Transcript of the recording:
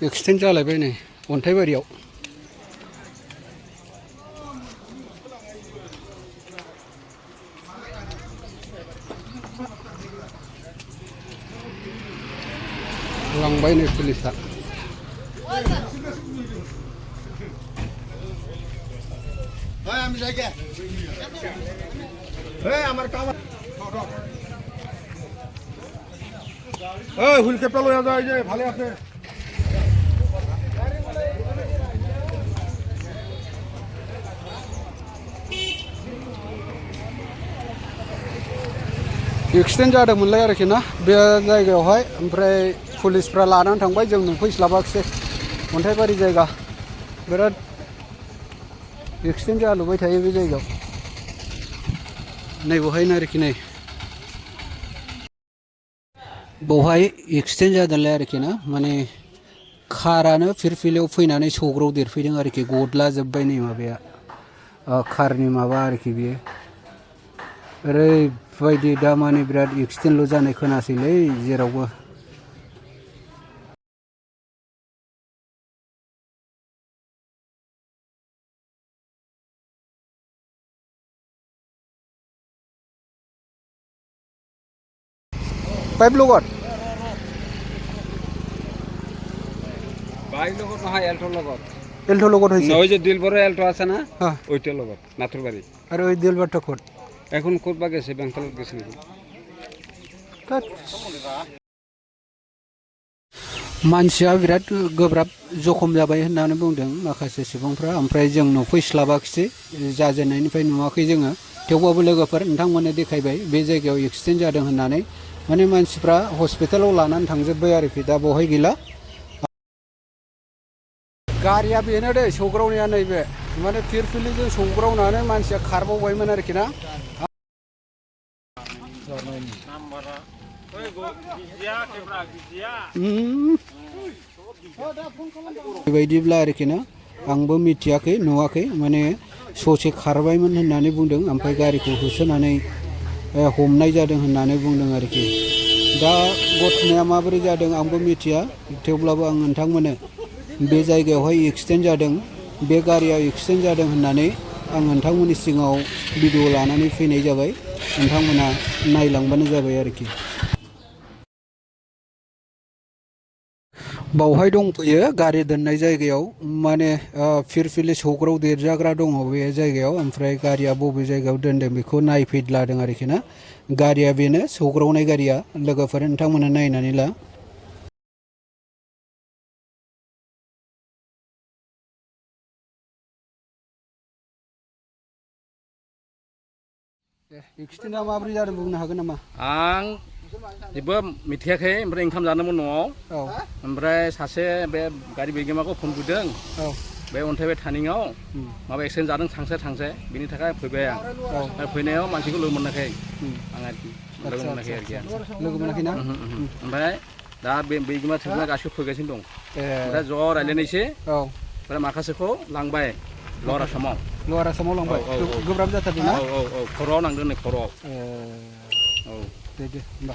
extend जालायबाय नै अन्थाइबारियाव लांबाय नै पुलिसा হুইল ক্যাপটা লইয়া যায় যে ভালো আছে एक्सटेन्ड जादोंमोनलाय आरोखि ना बे जायगायावहाय ओमफ्राय पुलिसफ्रा लानानै थांबाय जों नुफैस्लाबाखिसै अन्थाइबारि जायगा बिराद एक्सटेन्ड जालुबाय थायो बे जायगायाव नै बहायनो आरोखि नै बहाय एक्सटेन्ड जादोंलाय आरोखि ना माने कारानो फिरफिलियाव फैनानै सौग्रावदेरफैदों आरोखि गदलाजोब्बाय नै माबाया कारनि माबा आरोखि बियो ओरैबायदि दा माने बिराद एक्सिडेन्टल' जानाय खोनासैलै जेरावबो পাইপ লগত বাইক লগত নহয় এল্টোৰ লগত হৈছে নহয় যে দিলবৰৰ এল্টো আছে না ওইটাৰ লগত নাথুৰবাৰী আৰু ওই দিলবারটা ক'ত এখন ক'ত বা গেছে বেংকলত গেছে নেকি मानसिया बिराद गोब्राब जखम जाबाय होननानै बुंदों माखासे सुबुंफ्रा ओमफ्राय जों नुफैस्लाबाखिसै जाजेननायनिफ्राय नुवाखै जोङो थेवबाबो लोगोफोर नोंथांमोननो देखायबाय बे जायगायाव एक्सिडेन्ट जादों होननानै माने मानसिफ्रा हस्पिटालाव लानानै थांजोब्बाय आरोखि दा बहाय गैला गारिया बेनो दै सौग्रावनाया नैबे माने फिरफिलिजों सौग्रावनानै मानसिया खारबावबायमोन आरोखि ना बेबायदिब्ला आरोखि ना आंबो मिथियाखै नुवाखै माने ससे खारबायमोन होननानै बुंदों ओमफ्राय गारिखौ होसोनानै हमनाय जादों होननानै बुंदों आरोखि दा घटनाया माबोरै जादों आंबो मिथिया थेवब्लाबो आं नोंथांमोननो बे जायगायावहाय एक्सिडेन्ट जादों बे गारिया एक्सिडेन्ट जादों होननानै आं नोंथांमोननि सिगाङाव भिडिअ लानानै फैनाय जाबाय नोंथांमोना नायलांबानो जाबाय आरोखि बावहाय दंफैयो गारि दोननाय जायगायाव माने फिरफिलि सौग्राव देरजाग्रा दङ बे जायगायाव ओमफ्राय गारिया बबे जायगायाव दोनदों बेखौ नायफैद्लादों आरोखि ना गारिया बेनो सौग्रावनाय गारिया लोगोफोर नोंथांमोना नायनानै ला एक्सिडेन्टआ माबोरै जादों बुंनो हागोन नामा आं जेबो मिथियाखै ओमफ्राय ओंखाम जादोंमोन न'आव ओमफ्राय सासे बे गारि बिगोमाखौ फन बुदों बे अन्थाइबाय थानिङाव माबा एक्सिडेन्ट जादों थांसे बिनि थाखाय फैबाय आं फैनायाव मानसिखौ लोगो मोनाखै आं आरोखि लोगो मोनाखै ना ओमफ्राय दा बे बिगोमा थोगोमा गासिबो फैगासिनो दं ओमफ्राय ज' रायज्लायनायसै ओमफ्राय माखासेखौ लांबाय लवार आसामाव लांबाय गोब्राब जाथारदों ना खर'आव नांदों नै खर'आव दे होमबा